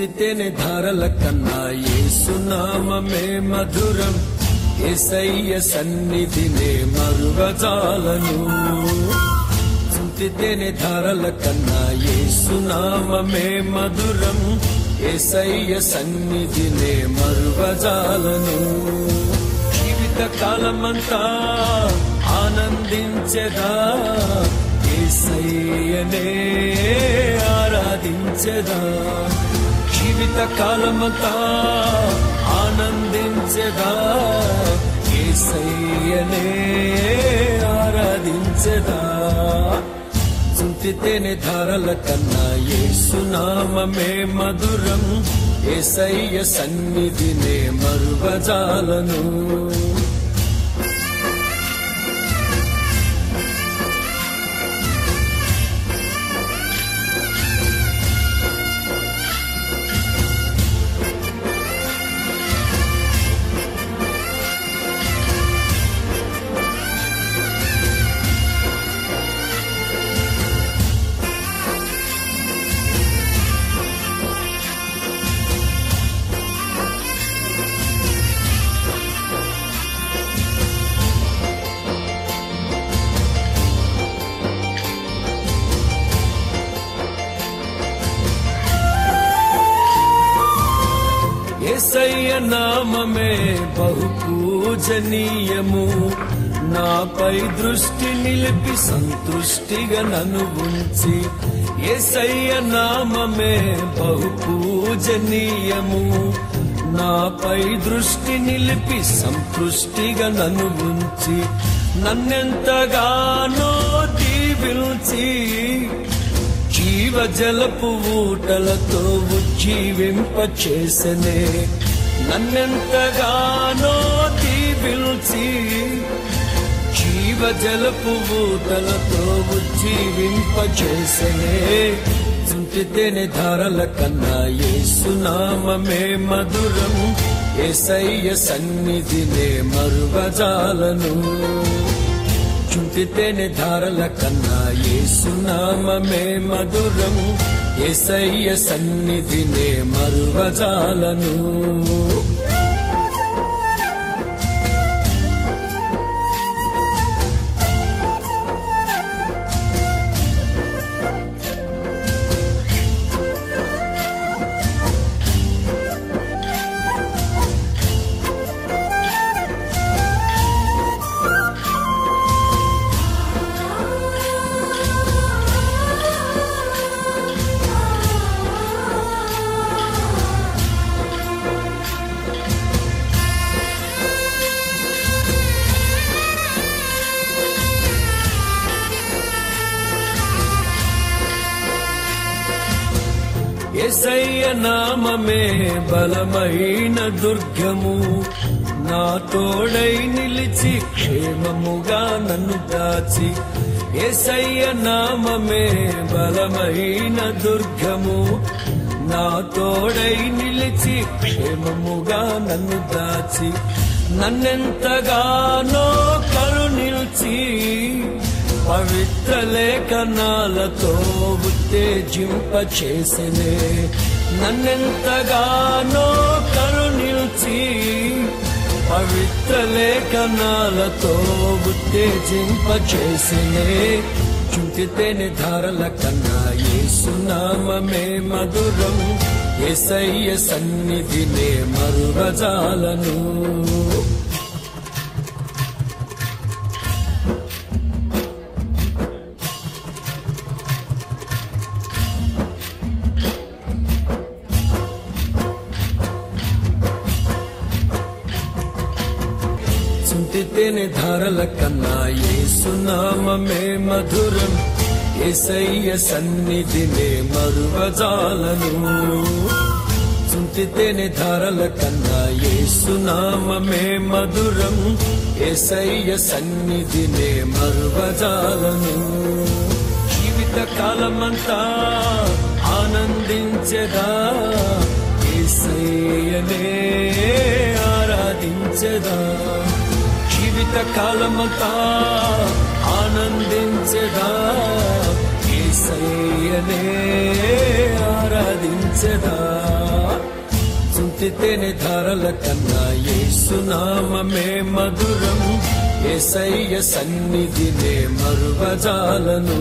చింతితేనే ధారల కన్నా యేసునామమే మధురం, యేసయ్య సన్నిధినే మరువజాలను. చింతితేనే ధారల కన్నా యేసునామమే మధురం, యేసయ్య సన్నిధినే మరువజాలను. జీవిత కాలమంతా ఆనందించెదా, యేసయ్యనే ఆరాధించెదా. జీవిత కాలమంతా ఆనందించెదా, యేసయ్యనే ఆరాధించెదా. చింతితేనే ధారల కన్నా యేసునామమే మధురం, యేసయ్య సన్నిధినే మరువజాలను. యేసయ్య నామమే బహు పూజనీయము, నాపై దృష్టి నిలిపి సంతృష్టిగా నన్ను ఉంచి. యేసయ్య నామమే బహు పూజనీయము, నాపై దృష్టి నిలిపి సంతృష్టిగా నన్ను ఉంచి. నన్నెంతగానో దీవించి జీవజలపు ఊటలతో ఉజ్జీవింపచేసెనే. నన్నెంతగానో దీవించి జీవజలపు ఊటలతో ఉజ్జీవింపచేసెనే. చింతితేనే ధారల కన్నా యేసునామమే మధురం, యేసయ్య సన్నిధినే మరువజాలను. చింతితేనే ధారల కన్నా యేసునామమే మధురం, యేసయ్య సన్నిధినే మరువజాలను. యేసయ్య నామమే బలమైన దుర్గము, నా తోడై నిలిచి క్షేమముగా నన్ను దాచి. యేసయ్య నామమే బలమైన దుర్గము, నా తోడై నిలిచి క్షేమముగా నన్ను దాచి. నన్నెంతగానో కరుణించి పవిత్ర లేఖనాలతో ఉత్తేజింపచేసెనే. నన్నెంతగానో కరుణించి పవిత్ర లేఖనాలతో ఉత్తేజింపచేసెనే. చింతితేనే ధారల కన్నా యేసునామమే మధురం, యేసయ్య సన్నిధినే మరువజాలను. చింతితేనే ధారల కన్నా యేసునామమే మధురం, యేసయ్య సన్నిధినే మరువజాలను. చింతితేనే ధారల కన్నా యేసునామమే మధురం, యేసయ్య సన్నిధినే మరువజాలను. జీవిత కాలమంతా ఆనందించెదా, యేసయ్యనే ఆరాధించెదా. జీవిత కాలమంతా ఆనందించెదా, యేసయ్యనే యేసయ్యనే ఆరాధించెదా సుంటితేనే ధారల కన్నా యేసునామమే మధురం యేసయ్య సన్నిధినే మరువజాలను